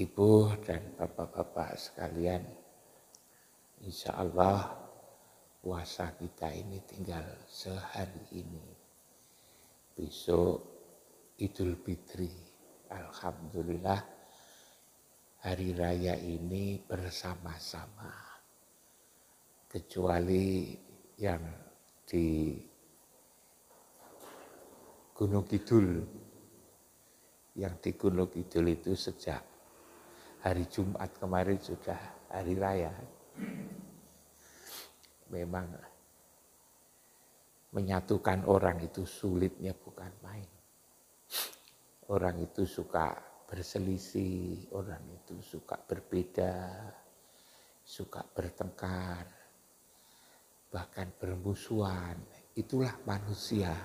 Ibu dan bapak-bapak sekalian, insya Allah puasa kita ini tinggal sehari ini. Besok Idul Fitri, alhamdulillah hari raya ini bersama-sama. Kecuali yang di Gunung Kidul. Yang di Gunung Kidul itu sejak hari Jumat kemarin sudah hari raya. Memang menyatukan orang itu sulitnya bukan main. Orang itu suka berselisih, orang itu suka berbeda, suka bertengkar, bahkan bermusuhan. Itulah manusia.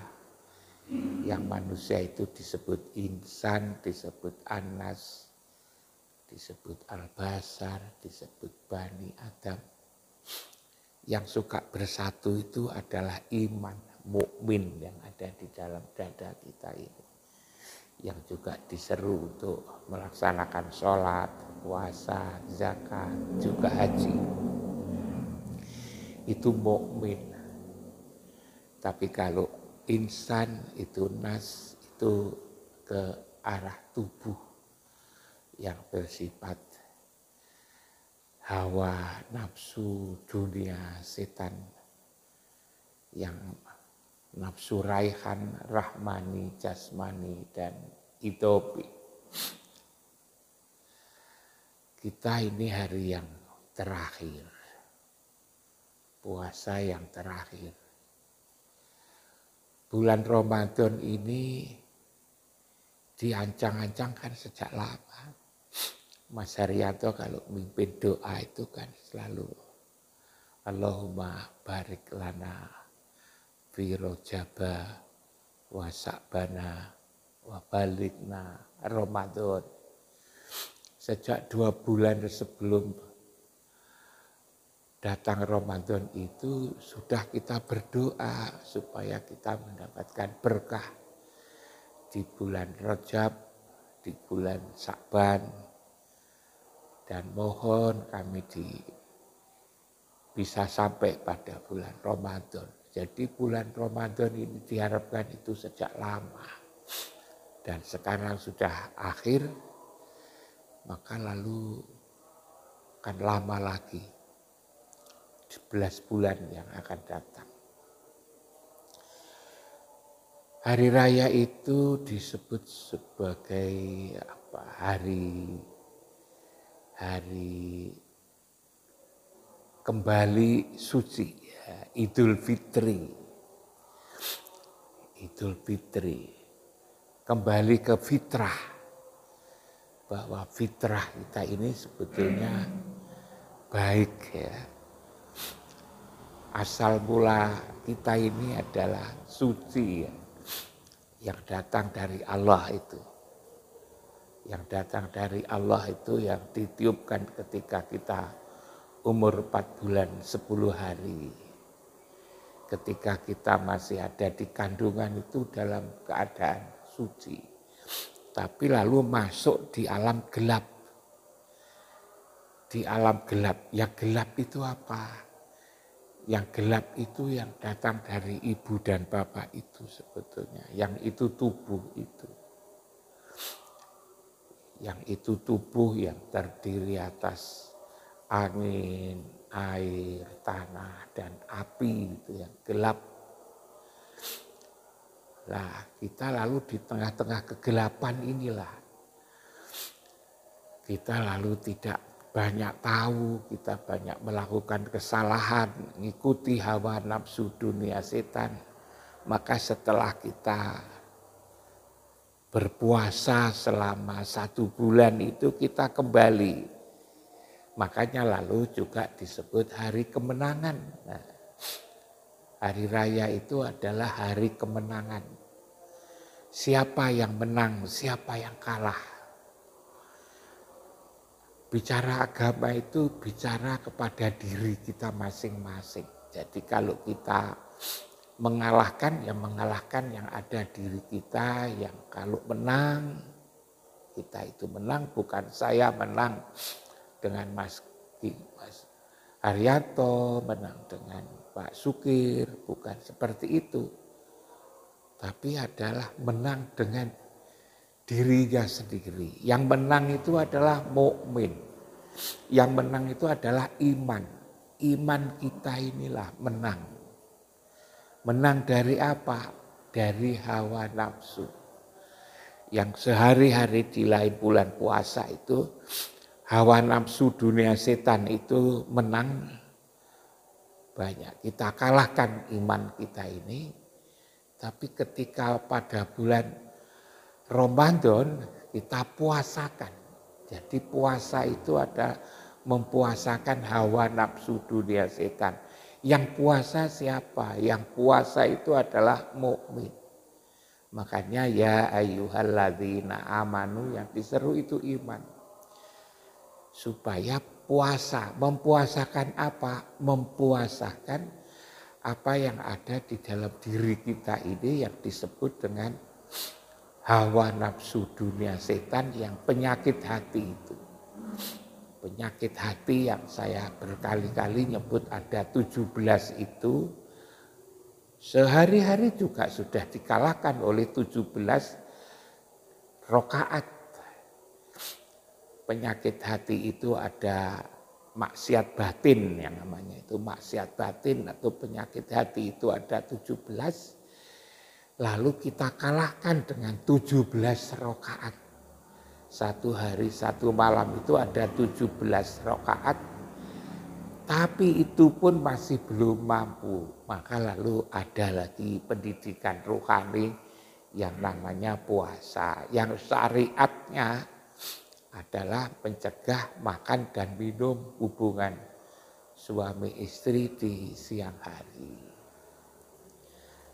Yang manusia itu disebut insan, disebut anas, disebut al-basar, disebut bani Adam. Yang suka bersatu itu adalah iman, mukmin yang ada di dalam dada kita ini. Yang juga diseru untuk melaksanakan sholat, puasa, zakat, juga haji. Itu mukmin. Tapi kalau insan itu nas, itu ke arah tubuh yang bersifat hawa, nafsu, dunia, setan, yang nafsu raihan, rahmani, jasmani, dan itopi. Kita ini hari yang terakhir, puasa yang terakhir. Bulan Ramadan ini diancang-ancangkan sejak lama. Mas Haryanto kalau mimpin doa itu kan selalu Allahumma barik lana fi rojaba wa sa'bana wa balikna Ramadan. Sejak 2 bulan sebelum datang Ramadan itu sudah kita berdoa supaya kita mendapatkan berkah di bulan Rajab, di bulan Sa'ban. Dan mohon kami bisa sampai pada bulan Ramadan. Jadi bulan Ramadan ini diharapkan itu sejak lama. Dan sekarang sudah akhir, maka lalu akan lama lagi. 11 bulan yang akan datang. Hari raya itu disebut sebagai hari kembali suci, ya, Idul Fitri. Idul Fitri. Kembali ke fitrah. Bahwa fitrah kita ini sebetulnya baik, ya. Asal mula kita ini adalah suci, ya. Yang datang dari Allah itu. Yang datang dari Allah itu yang ditiupkan ketika kita umur 4 bulan 10 hari. Ketika kita masih ada di kandungan itu dalam keadaan suci. Tapi lalu masuk di alam gelap. Di alam gelap. Ya gelap itu apa? Yang gelap itu yang datang dari ibu dan bapak itu sebetulnya. Yang itu tubuh itu. Yang itu tubuh yang terdiri atas angin, air, tanah, dan api itu yang gelap. Nah, kita lalu di tengah-tengah kegelapan inilah. Kita lalu tidak banyak tahu, kita banyak melakukan kesalahan, mengikuti hawa nafsu dunia setan. Maka setelah kita berpuasa selama 1 bulan itu kita kembali. Makanya lalu juga disebut hari kemenangan. Nah, hari raya itu adalah hari kemenangan. Siapa yang menang, siapa yang kalah. Bicara agama itu bicara kepada diri kita masing-masing. Jadi kalau kita mengalahkan, ya mengalahkan yang ada diri kita, yang kalau menang, kita itu menang, bukan saya menang dengan Mas Haryanto, menang dengan Pak Sukir, bukan seperti itu. Tapi adalah menang dengan dirinya sendiri. Yang menang itu adalah mukmin. Yang menang itu adalah iman. Iman kita inilah menang. Menang dari apa? Dari hawa nafsu. Yang sehari-hari di lain bulan puasa itu, hawa nafsu dunia setan itu menang banyak. Kita kalahkan iman kita ini, tapi ketika pada bulan Ramadan kita puasakan. Jadi puasa itu ada mempuasakan hawa nafsu dunia setan. Yang puasa siapa? Yang puasa itu adalah mukmin. Makanya ya ayyuhalladzina amanu, yang diseru itu iman. Supaya puasa, mempuasakan apa? Mempuasakan apa yang ada di dalam diri kita ini yang disebut dengan hawa nafsu dunia setan, yang penyakit hati itu. Penyakit hati yang saya berkali-kali nyebut ada 17 itu, sehari-hari juga sudah dikalahkan oleh 17 rakaat. Penyakit hati itu ada maksiat batin yang namanya itu maksiat batin atau penyakit hati itu ada 17. Lalu kita kalahkan dengan 17 rakaat. Satu hari satu malam itu ada 17 rakaat. Tapi itu pun masih belum mampu. Maka lalu ada lagi pendidikan rohani yang namanya puasa. Yang syariatnya adalah mencegah makan dan minum hubungan suami istri di siang hari.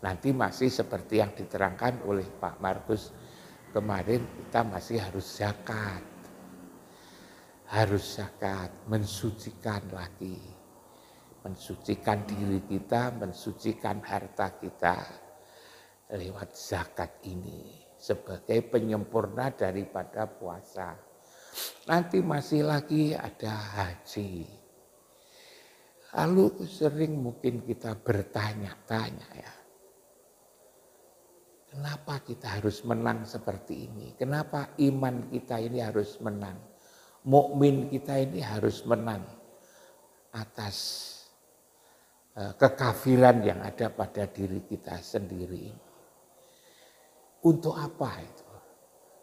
Nanti masih seperti yang diterangkan oleh Pak Markus kemarin, kita masih harus zakat. Harus zakat, mensucikan lagi. Mensucikan diri kita, mensucikan harta kita lewat zakat ini sebagai penyempurna daripada puasa. Nanti masih lagi ada haji. Lalu sering mungkin kita bertanya-tanya ya, kenapa kita harus menang seperti ini? Kenapa iman kita ini harus menang? Mukmin kita ini harus menang atas kekafiran yang ada pada diri kita sendiri. Untuk apa itu?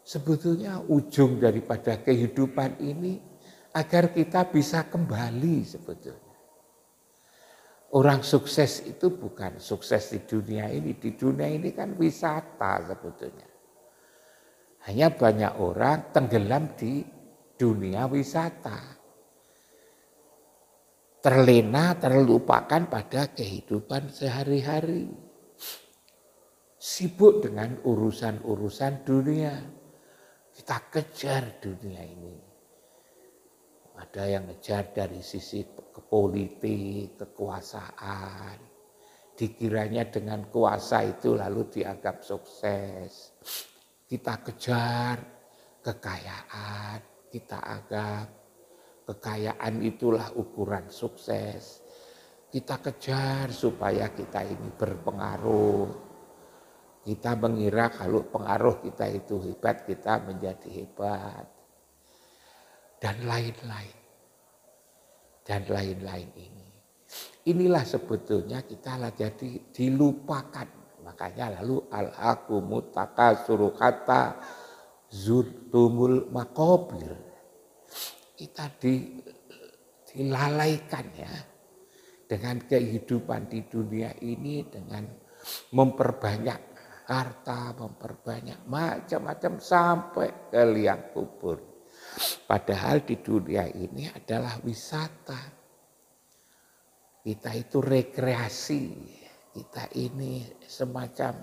Sebetulnya ujung daripada kehidupan ini agar kita bisa kembali sebetulnya. Orang sukses itu bukan sukses di dunia ini. Di dunia ini kan wisata sebetulnya. Hanya banyak orang tenggelam di dunia wisata. Terlena, terlupakan pada kehidupan sehari-hari. Sibuk dengan urusan-urusan dunia. Kita kejar dunia ini. Ada yang ngejar dari sisi politik, kekuasaan. Dikiranya dengan kuasa itu lalu dianggap sukses. Kita kejar kekayaan. Kita anggap kekayaan itulah ukuran sukses. Kita kejar supaya kita ini berpengaruh. Kita mengira kalau pengaruh kita itu hebat, kita menjadi hebat. Dan lain-lain. Dan lain-lain ini. Inilah sebetulnya kita lah jadi dilupakan. Makanya lalu al-hakumut takasuru kata zurtumul makobir. Kita dilalaikan ya. Dengan kehidupan di dunia ini, dengan memperbanyak harta, memperbanyak macam-macam sampai ke liang kubur. Padahal di dunia ini adalah wisata. Kita itu rekreasi. Kita ini semacam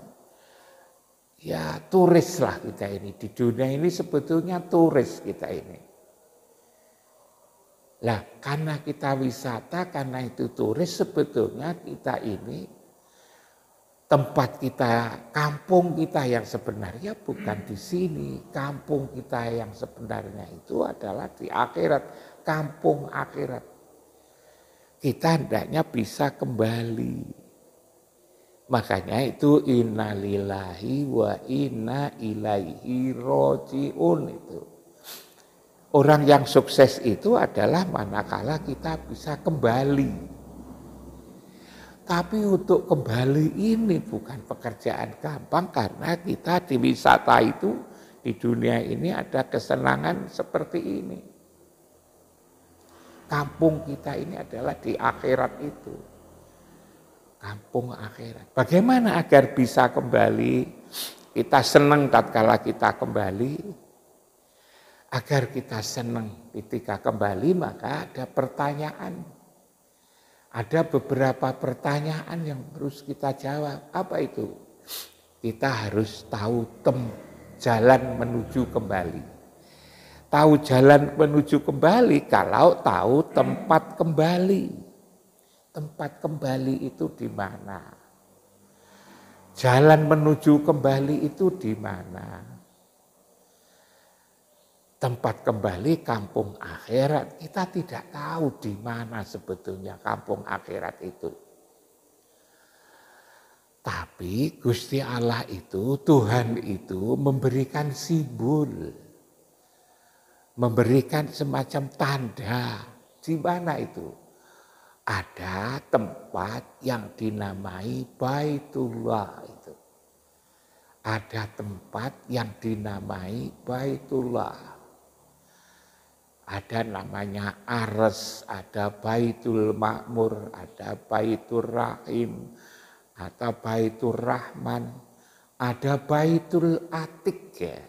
ya turis lah kita ini. Di dunia ini sebetulnya turis kita ini. Lah karena kita wisata, karena itu turis, sebetulnya kita ini tempat kita, kampung kita yang sebenarnya bukan di sini. Kampung kita yang sebenarnya itu adalah di akhirat, kampung akhirat. Kita hendaknya bisa kembali. Makanya itu innalillahi wa inna ilaihi roji'un itu. Orang yang sukses itu adalah manakala kita bisa kembali. Tapi untuk kembali ini bukan pekerjaan gampang karena kita di wisata itu di dunia ini ada kesenangan seperti ini. Kampung kita ini adalah di akhirat itu. Kampung akhirat. Bagaimana agar bisa kembali? Kita senang tatkala kita kembali. Agar kita senang ketika kembali maka ada pertanyaan. Ada beberapa pertanyaan yang harus kita jawab. Apa itu? Kita harus tahu jalan menuju kembali. Tahu jalan menuju kembali kalau tahu tempat kembali. Tempat kembali itu di mana? Jalan menuju kembali itu di mana? Tempat kembali kampung akhirat. Kita tidak tahu di mana sebetulnya kampung akhirat itu. Tapi Gusti Allah itu, Tuhan itu memberikan simbol. Memberikan semacam tanda. Di mana itu? Ada tempat yang dinamai Baitullah itu. Ada tempat yang dinamai Baitullah. Ada namanya Ares, ada Baitul Ma'mur, ada Baitur Rahim, ada Baitur Rahman, ada Baitul Atik ya.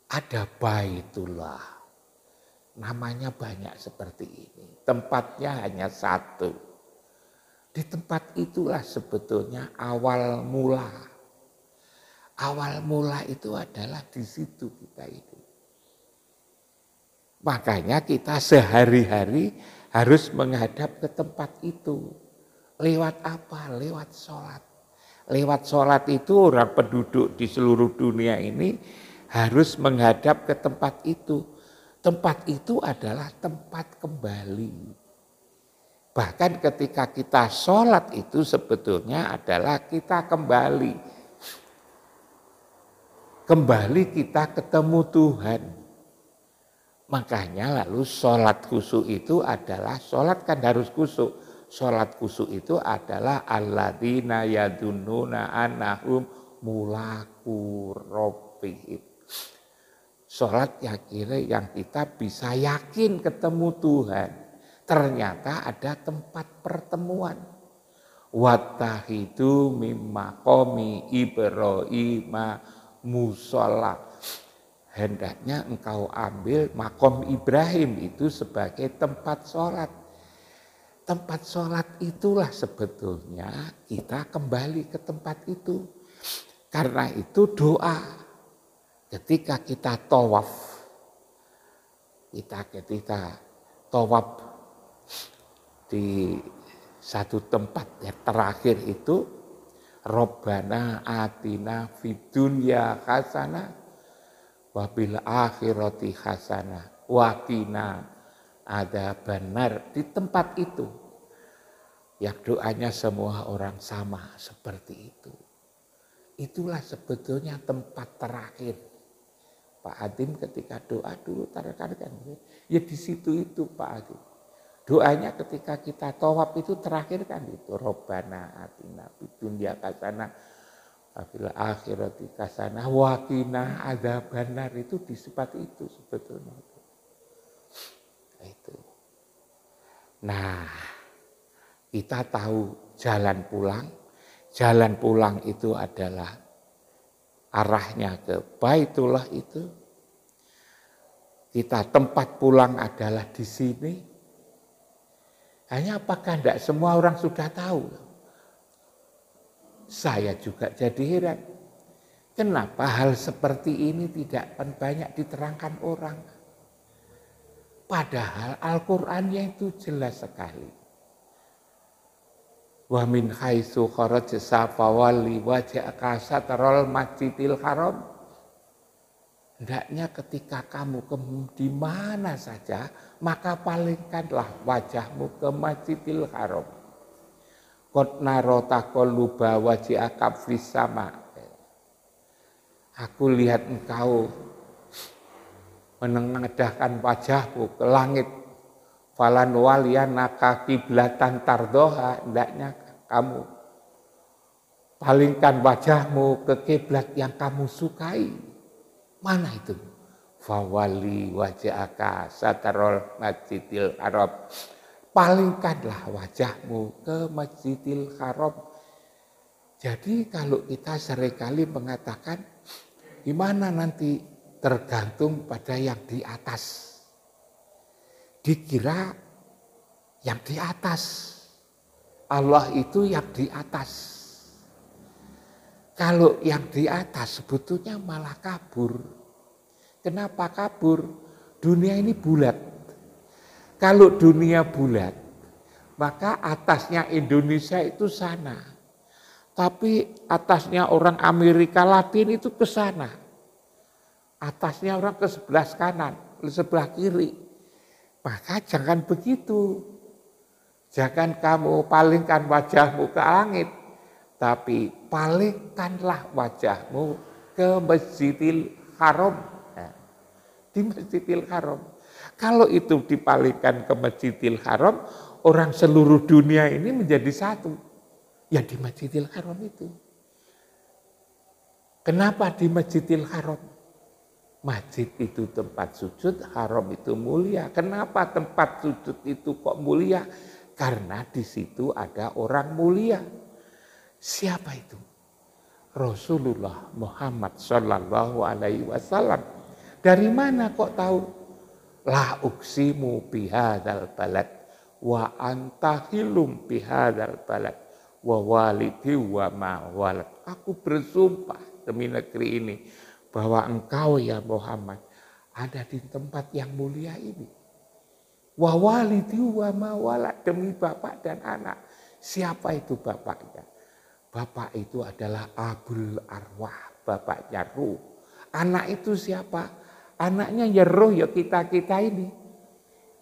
Ada Baitullah. Namanya banyak seperti ini. Tempatnya hanya satu. Di tempat itulah sebetulnya awal mula. Awal mula itu adalah di situ kita itu. Makanya kita sehari-hari harus menghadap ke tempat itu. Lewat apa? Lewat sholat. Lewat sholat itu orang penduduk di seluruh dunia ini harus menghadap ke tempat itu. Tempat itu adalah tempat kembali. Bahkan ketika kita sholat itu sebetulnya adalah kita kembali. Kembali kita ketemu Tuhan. Makanya lalu sholat khusyuk itu adalah, sholat kan harus khusyuk. Sholat khusyuk itu adalah alladzina yadunnuna annahum mulaku rabbihim. Sholat yang kita bisa yakin ketemu Tuhan. Ternyata ada tempat pertemuan. Wattahidu mimma qomi Ibrahima musola. Hendaknya engkau ambil makom Ibrahim itu sebagai tempat sholat. Tempat sholat itulah sebetulnya kita kembali ke tempat itu. Karena itu doa. Ketika kita tawaf, ketika tawaf di satu tempat yang terakhir itu, Rabbana atina fid dunya hasanah wa bil akhirati hasanah wa qina adzabannar. Di tempat itu, yang doanya semua orang sama seperti itu. Itulah sebetulnya tempat terakhir. Pak Adim ketika doa dulu terakhir ya di situ itu Pak Adim. Doanya ketika kita tawaf itu terakhir kan itu Robbana atina fid dunya hasanah wa fil akhirati hasanah wa qina adzabannar. Itu di sifat itu sebetulnya. Itu. Nah, kita tahu jalan pulang. Jalan pulang itu adalah arahnya ke Baitullah itu. Kita tempat pulang adalah di sini. Hanya apakah tidak semua orang sudah tahu? Saya juga jadi heran. Kenapa hal seperti ini tidak banyak diterangkan orang? Padahal Al-Qur'annya itu jelas sekali. Wa min haitsu kharajta fawalli wajhaka satrul masjidil haram. Hendaknya ketika kamu di mana saja, maka palingkanlah wajahmu ke Masjidil Haram. Qad nara taqalluba wajhaka fis sama. Aku lihat engkau menengadahkan wajahmu ke langit. Falan waliyanaka kiblatan tardoha, hendaknya kamu palingkan wajahmu ke kiblat yang kamu sukai. Mana itu? Fawali wajhaka satrul masjidil haram. Palingkanlah wajahmu ke Masjidil Haram. Jadi kalau kita seringkali mengatakan gimana nanti tergantung pada yang di atas. Dikira yang di atas. Allah itu yang di atas. Kalau yang di atas sebetulnya malah kabur. Kenapa kabur? Dunia ini bulat. Kalau dunia bulat, maka atasnya Indonesia itu sana. Tapi atasnya orang Amerika Latin itu ke sana. Atasnya orang ke sebelah kanan, ke sebelah kiri. Maka jangan begitu. Jangan kamu palingkan wajahmu ke langit. Tapi palingkanlah wajahmu ke Masjidil Haram. Nah, di Masjidil Haram. Kalau itu dipalingkan ke Masjidil Haram, orang seluruh dunia ini menjadi satu. Ya di Masjidil Haram itu. Kenapa di Masjidil Haram? Masjid itu tempat sujud, haram itu mulia. Kenapa tempat sujud itu kok mulia? Karena di situ ada orang mulia. Siapa itu? Rasulullah Muhammad Sallallahu Alaihi Wasallam. Dari mana kok tahu? La uksimu bihadzal balad wa anta hilum bihadzal balad wa walidi wa ma walad. Aku bersumpah demi negeri ini bahwa engkau ya Muhammad ada di tempat yang mulia ini. Wa walidi wa ma walad, demi bapak dan anak. Siapa itu bapaknya? Bapak itu adalah Abul Arwah, bapaknya ruh. Anak itu siapa? Anaknya ya roh, ya kita-kita ini.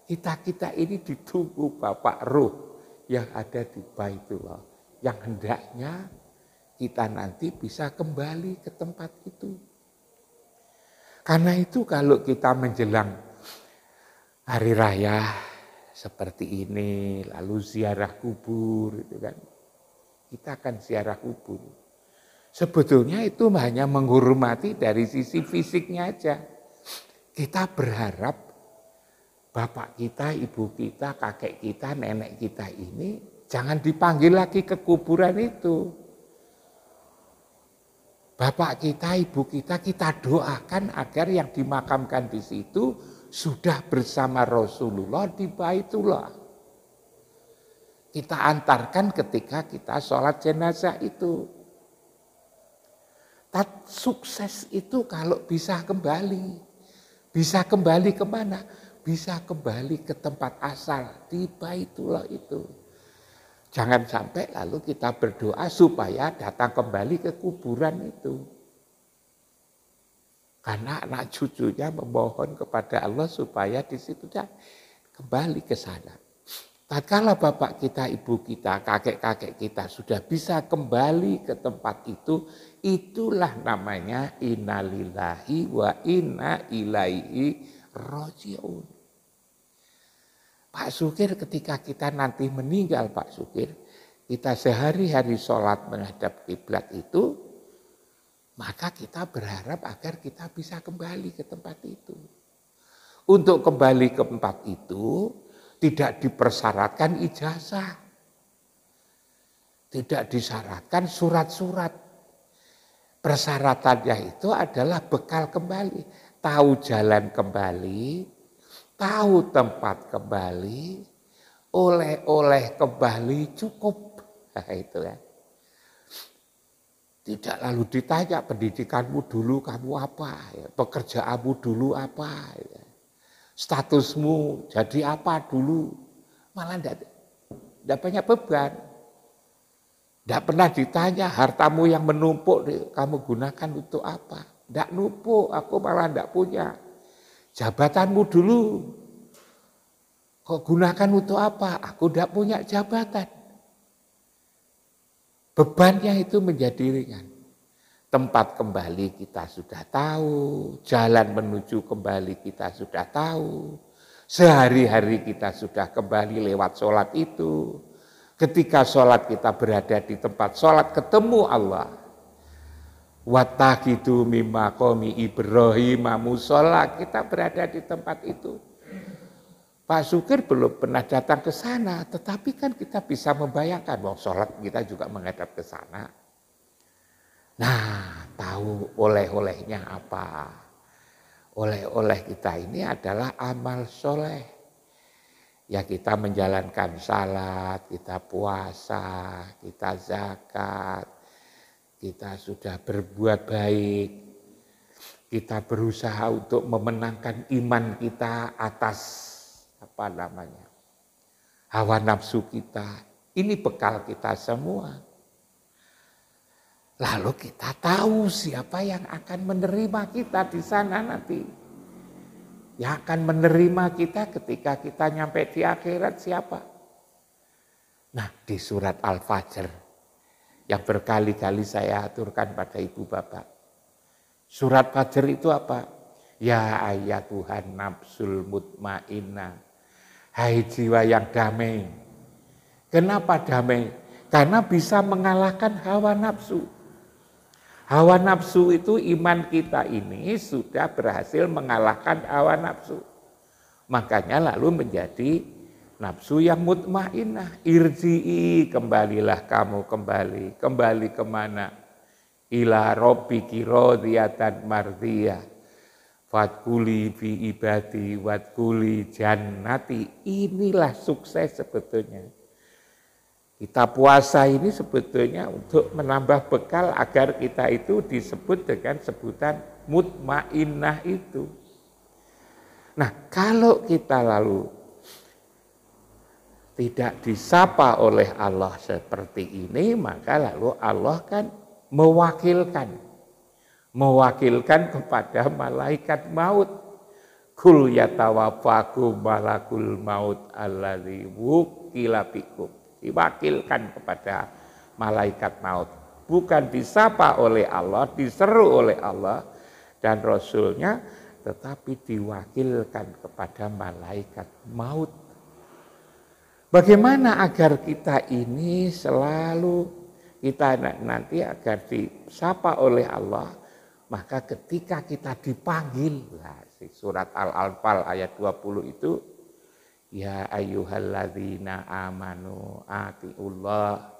Kita-kita ini ditunggu bapak ruh yang ada di Baitullah. Yang hendaknya kita nanti bisa kembali ke tempat itu. Karena itu kalau kita menjelang hari raya seperti ini, lalu ziarah kubur, itu kan, kita akan ziarah kubur. Sebetulnya itu hanya menghormati dari sisi fisiknya aja. Kita berharap bapak kita, ibu kita, kakek kita, nenek kita ini jangan dipanggil lagi ke kuburan itu. Bapak kita, ibu kita doakan agar yang dimakamkan di situ sudah bersama Rasulullah di Baitullah. Kita antarkan ketika kita sholat jenazah itu. Sukses itu kalau bisa kembali. Bisa kembali kemana? Bisa kembali ke tempat asal di Baitullah itu. Jangan sampai lalu kita berdoa supaya datang kembali ke kuburan itu. Karena anak cucunya memohon kepada Allah supaya di situ kembali ke sana. Tatkala bapak kita, ibu kita, kakek-kakek kita sudah bisa kembali ke tempat itu, itulah namanya innalillahi wa inna ilaihi raji'un. Pak Sukir ketika kita nanti meninggal Pak Sukir, kita sehari-hari sholat menghadap kiblat itu, maka kita berharap agar kita bisa kembali ke tempat itu. Untuk kembali ke tempat itu, tidak dipersyaratkan ijazah. Tidak disyaratkan surat-surat. Persyaratannya itu adalah bekal kembali. Tahu jalan kembali, tahu tempat kembali, oleh-oleh kembali cukup. Nah itu kan. Tidak lalu ditanya pendidikanmu dulu kamu apa, ya, pekerjaanmu dulu apa, ya, statusmu jadi apa dulu. Malah tidak banyak beban. Tidak pernah ditanya hartamu yang menumpuk kamu gunakan untuk apa. Tidak numpuk, aku malah tidak punya. Jabatanmu dulu, kok gunakan untuk apa? Aku tidak punya jabatan. Bebannya itu menjadi ringan. Tempat kembali kita sudah tahu, jalan menuju kembali kita sudah tahu. Sehari-hari kita sudah kembali lewat sholat itu. Ketika sholat kita berada di tempat sholat ketemu Allah. Wattaqidu mimma qomi Ibrahim musola, kita berada di tempat itu. Pak Sukir belum pernah datang ke sana, tetapi kan kita bisa membayangkan bahwa sholat kita juga menghadap ke sana. Nah, tahu oleh-olehnya apa? Oleh-oleh kita ini adalah amal soleh. Ya kita menjalankan salat, kita puasa, kita zakat, kita sudah berbuat baik, kita berusaha untuk memenangkan iman kita atas hawa nafsu kita. Ini bekal kita semua. Lalu kita tahu siapa yang akan menerima kita di sana nanti. Yang akan menerima kita ketika kita nyampe di akhirat siapa? Nah, di surat Al-Fajr yang berkali-kali saya aturkan pada ibu bapak. Surat Fajr itu apa? Ya ayyatuhan nafsul mutmainnah. Hai jiwa yang damai. Kenapa damai? Karena bisa mengalahkan hawa nafsu. Hawa nafsu itu iman kita ini sudah berhasil mengalahkan hawa nafsu. Makanya lalu menjadi nafsu yang mutmainnah. Irji'i, kembalilah kamu kembali. Kembali kemana? Ila rabbiki radiyatan mardiyah. Fadkuli fi ibadi wadkuli jannati. Inilah sukses sebetulnya. Kita puasa ini sebetulnya untuk menambah bekal agar kita itu disebut dengan sebutan mutmainnah itu. Nah, kalau kita lalu tidak disapa oleh Allah seperti ini, maka lalu Allah kan mewakilkan kepada malaikat maut. Kul yatawaffakum malakul maut alladzi wukila bikum. Diwakilkan kepada malaikat maut. Bukan disapa oleh Allah, diseru oleh Allah dan Rasulnya, tetapi diwakilkan kepada malaikat maut. Bagaimana agar kita ini selalu kita nanti agar disapa oleh Allah, maka ketika kita dipanggil, surat Al-Anfal ayat 20 itu, ya ayyuhalladzina amanu atiullah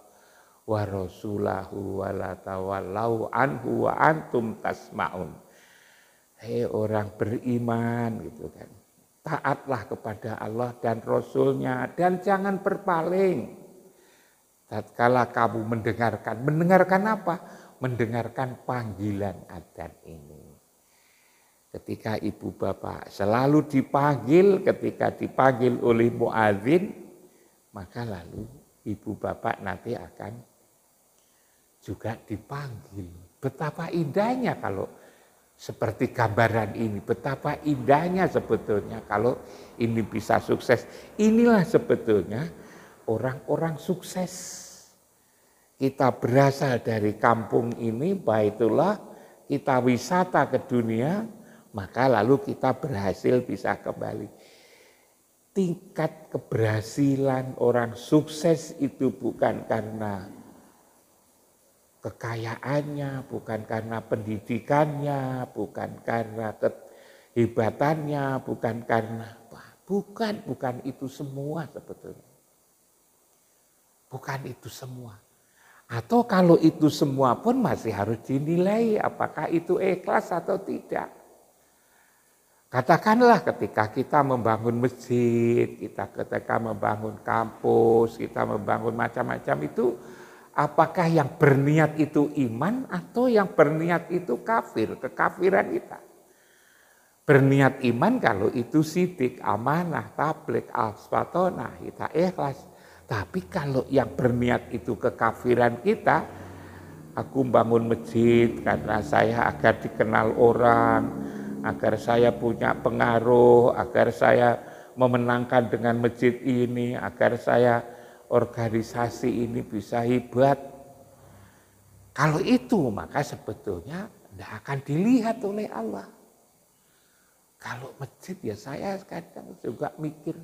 wa rasulahu wa la tawallau anhu wa antum tasma'un. Hei orang beriman gitu kan. Taatlah kepada Allah dan Rasulnya dan jangan berpaling. Tatkala kamu mendengarkan apa? Mendengarkan panggilan adzan ini. Ketika ibu bapak selalu dipanggil, ketika dipanggil oleh muadzin, maka lalu ibu bapak nanti akan juga dipanggil. Betapa indahnya kalau seperti gambaran ini, betapa indahnya sebetulnya kalau ini bisa sukses. Inilah sebetulnya orang-orang sukses. Kita berasal dari kampung ini, Baitullah, kita wisata ke dunia, maka lalu kita berhasil bisa kembali. Tingkat keberhasilan orang sukses itu bukan karena kekayaannya, bukan karena pendidikannya, bukan karena kehebatannya, bukan karena apa. Bukan itu semua sebetulnya. Bukan itu semua. Atau kalau itu semua pun masih harus dinilai apakah itu ikhlas atau tidak. Katakanlah ketika kita membangun masjid, ketika membangun kampus, kita membangun macam-macam itu, apakah yang berniat itu iman atau yang berniat itu kafir, kekafiran kita. Berniat iman kalau itu sidik, amanah, tabligh, asfatona, kita ikhlas. Tapi kalau yang berniat itu kekafiran kita, aku bangun masjid karena saya agar dikenal orang, agar saya punya pengaruh, agar saya memenangkan dengan masjid ini, agar saya organisasi ini bisa hebat. Kalau itu maka sebetulnya tidak akan dilihat oleh Allah. Kalau masjid ya saya kadang juga mikir,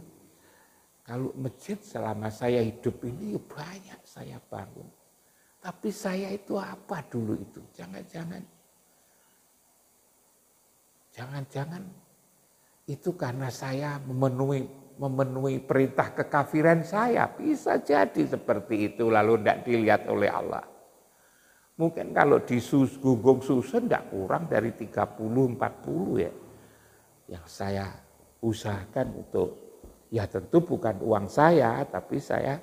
kalau masjid selama saya hidup ini banyak saya bangun. Tapi saya itu apa dulu itu? Jangan-jangan itu karena saya memenuhi perintah kekafiran saya. Bisa jadi seperti itu lalu tidak dilihat oleh Allah. Mungkin kalau di gunggung susun tidak kurang dari 30-40 ya. Yang saya usahakan untuk, ya tentu bukan uang saya, tapi saya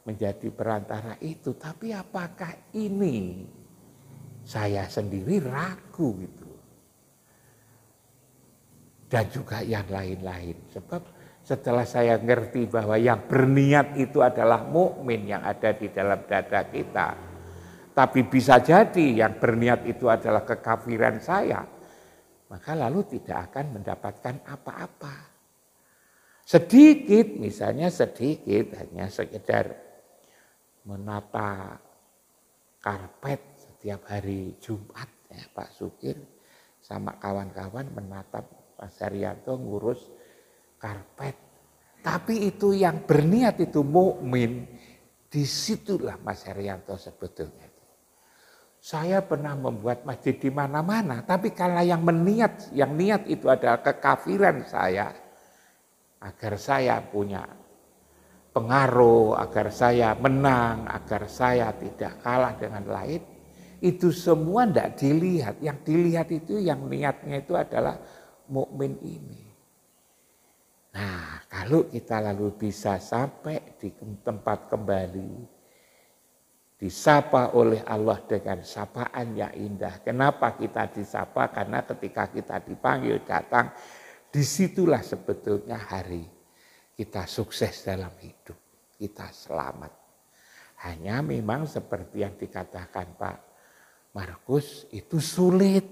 menjadi perantara itu. Tapi apakah ini saya sendiri ragu gitu. Dan juga yang lain-lain. Sebab setelah saya ngerti bahwa yang berniat itu adalah mukmin yang ada di dalam dada kita. Tapi bisa jadi yang berniat itu adalah kekafiran saya. Maka lalu tidak akan mendapatkan apa-apa. Sedikit, misalnya sedikit, hanya sekedar menata karpet setiap hari Jumat. Ya, Pak Sukir sama kawan-kawan menata, Mas Haryanto ngurus karpet. Tapi itu yang berniat itu mukmin, disitulah Mas Haryanto sebetulnya. Saya pernah membuat masjid di mana-mana, tapi karena yang niat itu adalah kekafiran saya, agar saya punya pengaruh, agar saya menang, agar saya tidak kalah dengan lain, itu semua tidak dilihat. Yang dilihat itu yang niatnya itu adalah mukmin ini. Nah, kalau kita lalu bisa sampai di tempat kembali, disapa oleh Allah dengan sapaan yang indah. Kenapa kita disapa? Karena ketika kita dipanggil datang, disitulah sebetulnya hari kita sukses dalam hidup, kita selamat. Hanya memang seperti yang dikatakan Pak Markus, itu sulit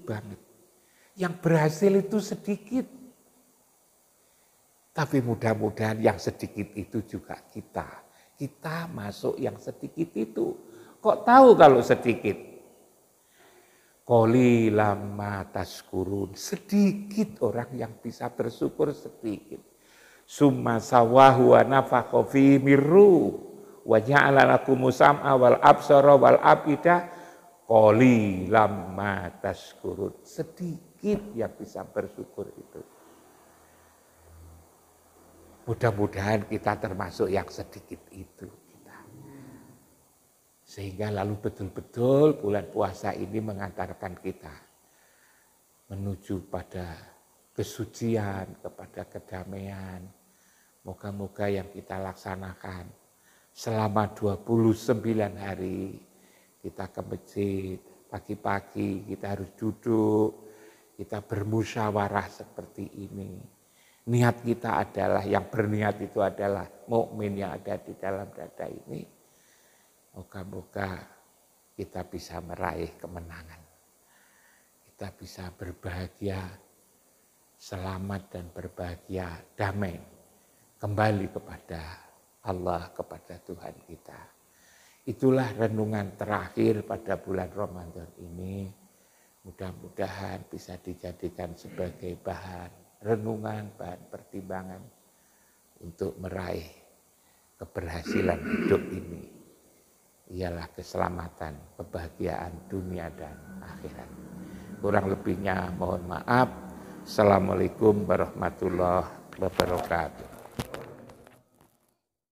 banget. Yang berhasil itu sedikit. Tapi mudah-mudahan yang sedikit itu juga kita masuk yang sedikit itu. Kok tahu kalau sedikit? Qalilan ma tashkurun. Sedikit orang yang bisa bersyukur sedikit. Summa sawahu wa nafakha fi mirru wa ja'ala lakumus sam'a wal absara wal afida qalilan ma tashkurun. Sedikit yang bisa bersyukur itu. Mudah-mudahan kita termasuk yang sedikit itu. Sehingga lalu betul-betul bulan puasa ini mengantarkan kita menuju pada kesucian, kepada kedamaian. Moga-moga yang kita laksanakan selama 29 hari. Kita ke masjid, pagi-pagi kita harus duduk, kita bermusyawarah seperti ini. Niat kita adalah, yang berniat itu adalah mukmin yang ada di dalam dada ini. Moga-moga kita bisa meraih kemenangan. Kita bisa berbahagia, selamat dan berbahagia, damai. Kembali kepada Allah, kepada Tuhan kita. Itulah renungan terakhir pada bulan Ramadan ini. Mudah-mudahan bisa dijadikan sebagai bahan renungan, bahan pertimbangan untuk meraih keberhasilan hidup ini. Ialah keselamatan, kebahagiaan dunia dan akhirat. Kurang lebihnya mohon maaf. Assalamualaikum warahmatullahi wabarakatuh.